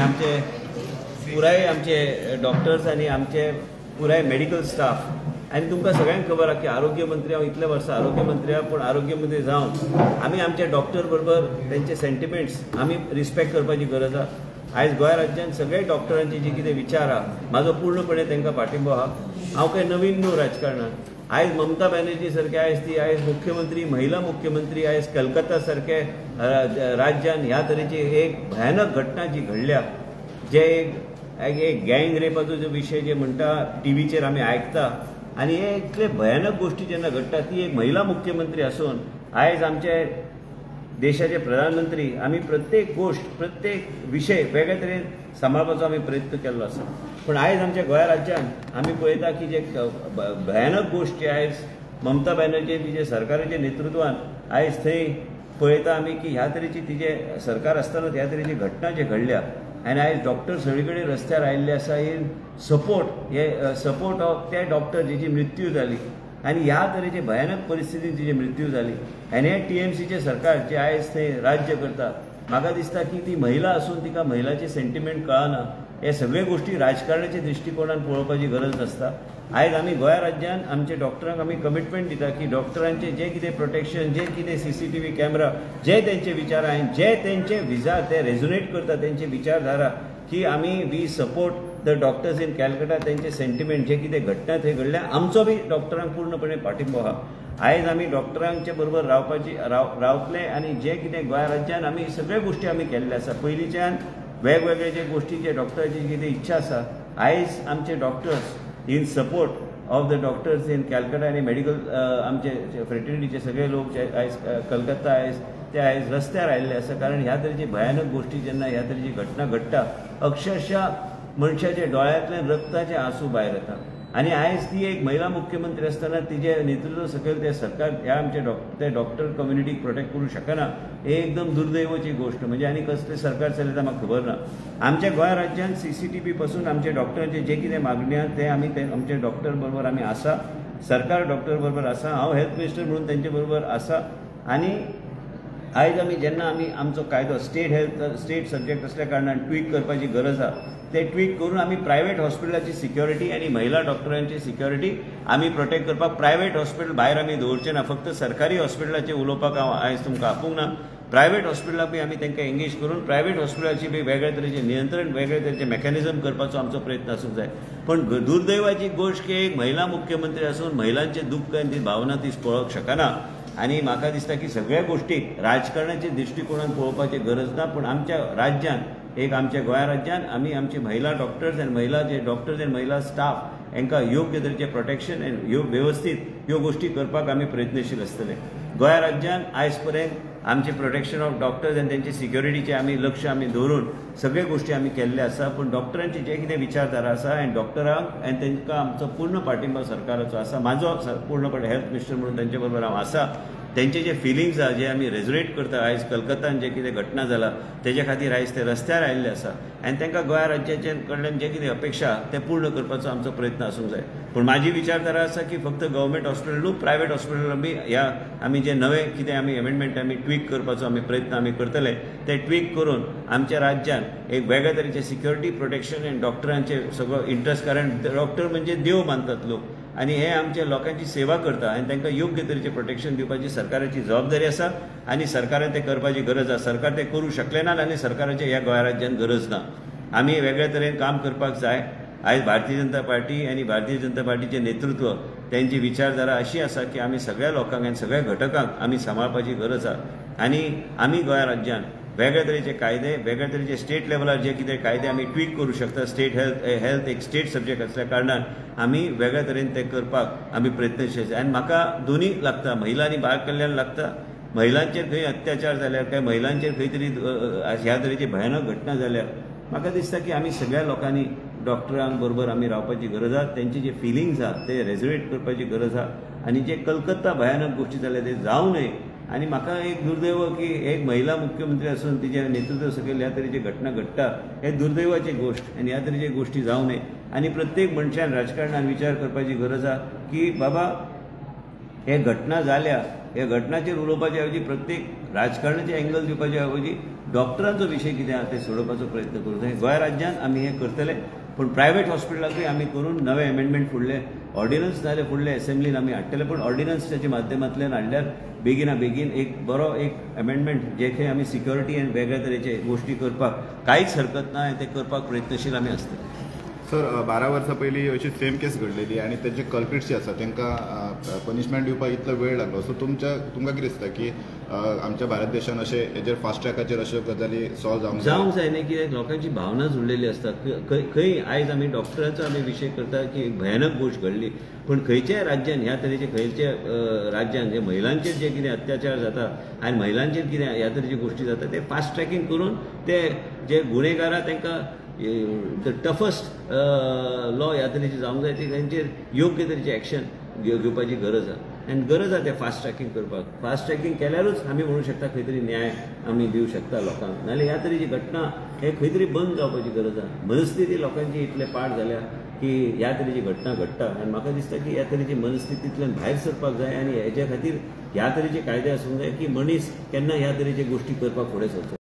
आमचे पुराय आमचे डॉक्टर्स आणि आमचे पुराय मेडिकल स्टाफ आणि तुमकां सगळ्यांक खबर आहा की आरोग्य मंत्री हांव इतले वर्सां आरोग्य मंत्री आहा, पूण आरोग्य मंत्री जावन आमी आमच्या डॉक्टर बरोबर तेंचे सेंटिमेंट्स आमी रिस्पेक्ट करपाची गरज आहा. आयज गोंय राज्यात सगळे डॉक्टरांचे जे कितें विचार आहा म्हाजो पूर्णपणे तांकां पाठिंबो आहा. हांव काही नवीन न्हू राजकारणात. आयज ममता बॅनर्जी सारखे आयज मुख्यमंत्री महिला मुख्यमंत्री आयज कलकत्ता सारखे राज्यात ह्या तरेची एक भयानक घटना जी घडल्या, जे एक गँग रेपाचो जो विषय जे म्हणटा टीव्हीचेर आमी आयकता आणि हे इतले भयानक गोष्टी जेन्ना घडटा ती एक महिला मुख्यमंत्री असून आयज आमचे देशाचे प्रधानमंत्री आमी प्रत्येक गोष्ट प्रत्येक विषय वेगळ्या तरेन सांबाळपाचो आमी प्रयत्न केल्लो आसा. पण आयज आमच्या गोंय राज्यात आमी पळयता की जे भयानक गोष्टी आयज ममता बॅनर्जी तिचे सरकाराच्या नेतृत्वान आयज थंय पळयता आमी की ह्या तरेची तिचे सरकार आसतना ह्या तरेची घटना जे घडल्या आनी आयज डॉक्टर सगळे कडेन रस्त्यार आयिल्ले आसा इन सपोर्ट ऑफ ते डॉक्टर जेची मृत्यू जाली आणि ह्या तरेचे भयानक परिस्थितीत तिची मृत्यू जाली आणि हे टीएमसीचे सरकार जे आयज थंय राज्य करता म्हाका दिसता की ती महिला असून तिका महिलाचे सेंटिमेंट कळना. हे सगळे गोष्टी राजकारणाच्या दृष्टिकोनान पळोवपाची गरज आसता. आयज आमी गोंय राज्यात आमच्या डॉक्टरांक आमी कमिटमेंट दिता की डॉक्टरांचे जे कितें प्रोटेक्शन जे कितें CCTV कॅमेरा जे तेंचे विचार आहात जे तेंचे विचार ते रेझोनेट करता तेंचे विचारधारा की आमी we support the doctors in Calcutta तेंचे सेंटिमेंट जे कितें घटना थंय घडल्या आमचो बी डॉक्टरांक पूर्णपणे पाठिंबो आहा. आयज आमी डॉक्टरांचे बरोबर रावतले आणि जे कितें गोंय राज्यात आमी सगळे गोष्टी आमी केल्ले आसा. पयलींच्यान वेगवेगळे जे गोष्टी जे डॉक्टरांची कितें इच्छा आसा आयज आमचे doctors in support of the doctors in Calcutta आणि मेडिकल आमचे फ्रेटर्निटीचे सगळे लोक जे आयज कलकत्ता ते आयज रस्त्यार आयिल्ले आसा. कारण ह्या तरेची भयानक गोष्टी जेन्ना ह्या तरेची घटना घडटा अक्षरशः मनशाच्या डोळ्यांतल्यान रक्ताचे आंसू भायर येता आणि आयज ती एक महिला मुख्यमंत्री असताना तिचे नेतृत्व सकयल ते सरकार ह्या आमचे डॉक्टर कम्युनिटीक प्रोटेक्ट करूं शकना हे एकदम दुर्दैवाची गोष्ट. म्हणजे आनी कसले सरकार चलयता म्हाका खबर ना. आमच्या गोंय राज्यात CCTV पासून आमच्या डॉक्टरांचे जे कितें मागणी आहा ते आमी आमचे डॉक्टर बरोबर आमी आसा. सरकार डॉक्टर बरोबर आसा. हांव हेल्थ मिनिस्टर म्हणून तेंचे बरोबर आसा. आणि आयज आमी जेन्ना आमी आमचो कायदो स्टेट सब्जेक्ट असल्या कारणान ट्वीक करपाची गरज आहा ते ट्वीक करून आमी प्रायवेट हॉस्पिटलाची सिक्युरिटी आणि महिला डॉक्टरांची सिक्युरिटी आमी प्रोटेक्ट करपाक प्रायवेट हॉस्पिटल भायर आमी दवरचे ना. फक्त सरकारी हॉस्पिटलाचे उलोवपाक हांव आयज तुमकां आपूंक ना. प्रायवेट हॉस्पिटलाक बी आमी तांकां एंगेज करून प्रायवेट हॉस्पिटलाची बी वेगळ्या तरेचे नियंत्रण वेगळ्या तरेचे मेकॅनिझम करपाचो आमचो प्रयत्न आसूंक जाय. पण दुर्दैवाची गोष्ट की एक महिला मुख्यमंत्री आसून महिलांचे दुःख आनी ती भावना ती पळोवंक शकना. आणि म्हाका दिसता की सगळ्या गोष्टीक राजकारणाच्या दृष्टिकोनान पळोवपाची गरज ना. पण आमच्या राज्यात एक आमच्या गोंय राज्यात आमी आमचे महिला डॉक्टर्स आनी महिला स्टाफ हांकां योग्य तरेचे प्रोटेक्शन आनी व्यवस्थीत ह्यो गोष्टी करपाक आमी प्रयत्नशील आसतले. गोंय राज्यात आयज पर्यंत आमचे प्रोटेक्शन ऑफ डॉक्टर्स आनी तेंचे सिक्युरिटीचे आमी लक्ष आमी दवरून सगळे गोष्टी आमी केल्ले आसा. पण डॉक्टरांचे जे कितें विचारधारा आसा आनी डॉक्टरांक आनी तांकां आमचो पूर्ण पाठिंबो सरकाराचो आसा. म्हाजो पूर्णपणे हेल्थ मिनिस्टर म्हणून तेंचे बरोबर हांव आसा. तेंचे जे फिलिंग्स आहा जे आमी रेझोनेट करता आयज कलकत्तान जे कितें घटना जाला तेजे खातीर आयज ते रस्त्यार आयिल्ले आसा आनी तांकां गोंय राज्याचे कडल्यान जे कितें अपेक्षा ते पूर्ण करपाचो आमचो प्रयत्न आसूंक जाय. पूण म्हाजी विचारधारा आसा की फक्त गव्हर्मेंट हॉस्पिटल न्हू प्रायवेट हॉस्पिटलां बी ह्या आमी जे नवे कितें आमी एमेंडमेंट आमी ट्वीक करपाचो आमी प्रयत्न आमी करतले ते ट्वीक करून आमच्या राज्यात एक वेगळ्या तरेचे सिक्युरिटी प्रोटेक्शन आनी डॉक्टरांचे सगळो इंट्रस्ट. कारण डॉक्टर म्हणजे देव मानतात लोक आणि हे आमच्या लोकांची सेवा करता आणि तांकां योग्य तरेचे प्रोटेक्शन दिवपाची सरकाराची जबाबदारी आसा आणि सरकारान ते करपाची गरज आसा. सरकार ते करूं शकले ना आनी सरकाराची ह्या गोंय राज्यात गरज ना. आमी वेगळ्या तरेन काम करपाक जाय. आयज भारतीय जनता पार्टी आणि भारतीय जनता पार्टीचे नेतृत्व त्यांची विचारधारा अशी आसा की आमी सगळ्या लोकांक आनी सगळ्या घटकांक आमी सांबाळपाची गरज आसा. आणि आमी गोंय राज्यात वेगळ्या तरेचे कायदे वेगळ्या तरेचे स्टेट लेवलार जे कितें कायदे आमी ट्वीक करूं शकता. स्टेट हेल्थ एक स्टेट सब्जेक्ट असल्या कारणान आमी वेगळ्या तरेन ते करपाक आमी प्रयत्नशील. आनी म्हाका दोनी लागता महिला आनी बाळ कल्याण लागता. महिलांचेर खंय अत्याचार जाल्यार काय महिलांचेर खंय तरी ह्या तरेची भयानक घटना जाल्यार म्हाका दिसता की आमी सगळ्या लोकांनी डॉक्टरांक बरोबर आमी रावपाची गरज आहा. तेंचे जे फिलिंग्स आहा ते रेझोनेट करपाची गरज आहा. आनी जे कलकत्ता भयानक गोष्टी जाल्या ते जावं नये. आणि म्हाका एक दुर्दैव की एक महिला मुख्यमंत्री असून तिच्या नेतृत्व सकयल ह्या तरेची घटना घडटा हे दुर्दैवाची गोष्ट आनी ह्या तरेची गोष्टी जावं नये. आनी प्रत्येक मनशान राजकारणात विचार करपाची गरज आहा की बाबा हे घटना जाल्या ह्या घटनाचेर उलोवपाचे ऐवजी प्रत्येक राजकारणाचे एंगल दिवपाचे ऐवजी डॉक्टरांचो विशय कितें आहा ते सोडोवपाचो प्रयत्न करूं जाय. गोंय राज्यांत आमी हे करतले, पूण प्रायवेट हॉस्पिटलाकूय आमी करून नवे अमेंडमेंट फुडले ऑर्डिनन्स नाजाल्यार फुडले असेंब्लीन आमी हाडटले. पूण ऑर्डिनन्साच्या माध्यमांतल्यान हाडल्यार बेगिना बेगीन एक बरो एक अमेंडमेंट जे खंय आमी सिक्युरिटी आनी वेगळ्या तरेचे गोश्टी करपाक कांयच हरकत ना, ते करपाक प्रयत्नशील आमी आसतले. सर 12 वर्सां पयलीं अशी सेम केस घडलेली आनी तेजे कल्प्रिट्स जे आसा तांकां पनिशमेंट दिवपाक इतलो वेळ लागलो. सो तुमकां कितें दिसता की आमच्या भारत देशान अशे हेजेर फास्ट ट्रॅकाचेर अश्यो गजाली सॉल्व जावंक जाय न्ही, कित्याक लोकांची भावना जुळलेली आसता. खंय आयज आमी डॉक्टरांचो आमी विशय करता की भयानक गोश्ट घडली, पूण खंयच्याय राज्यान ह्या तरेचे खंयच्या राज्यान जे महिलांचेर जे कितें अत्याचार जाता आनी महिलांचेर कितें ह्या तरेचे गोश्टी जाता ते फास्ट ट्रॅकिंग करून ते जे गुन्हेगार तांकां टफस्ट लॉ ह्या तरेची जावंक जाय, तांचेर योग्य तरेची एक्शन घेवपाची गरज आहा. आनी गरज आहा ते फास्ट ट्रॅकिंग करपाक. फास्ट ट्रॅकिंग केल्यारूच आमी म्हणूंक शकता खंय तरी न्याय आमी दिवंक शकता लोकांक. नाजाल्यार ह्या तरेची घटना हे खंय तरी बंद जावपाची गरज आहा. मनस्थिती लोकांची इतले पाड जाल्या की ह्या तरेची घटना घडटा आनी म्हाका दिसता की ह्या तरेची मनस्थितींतल्यान भायर सरपाक जाय आनी हेच्या खातीर ह्या तरेचे कायदे आसूंक जाय की मनीस केन्ना ह्या तरेचे गोश्टी करपाक फुडें सरचो.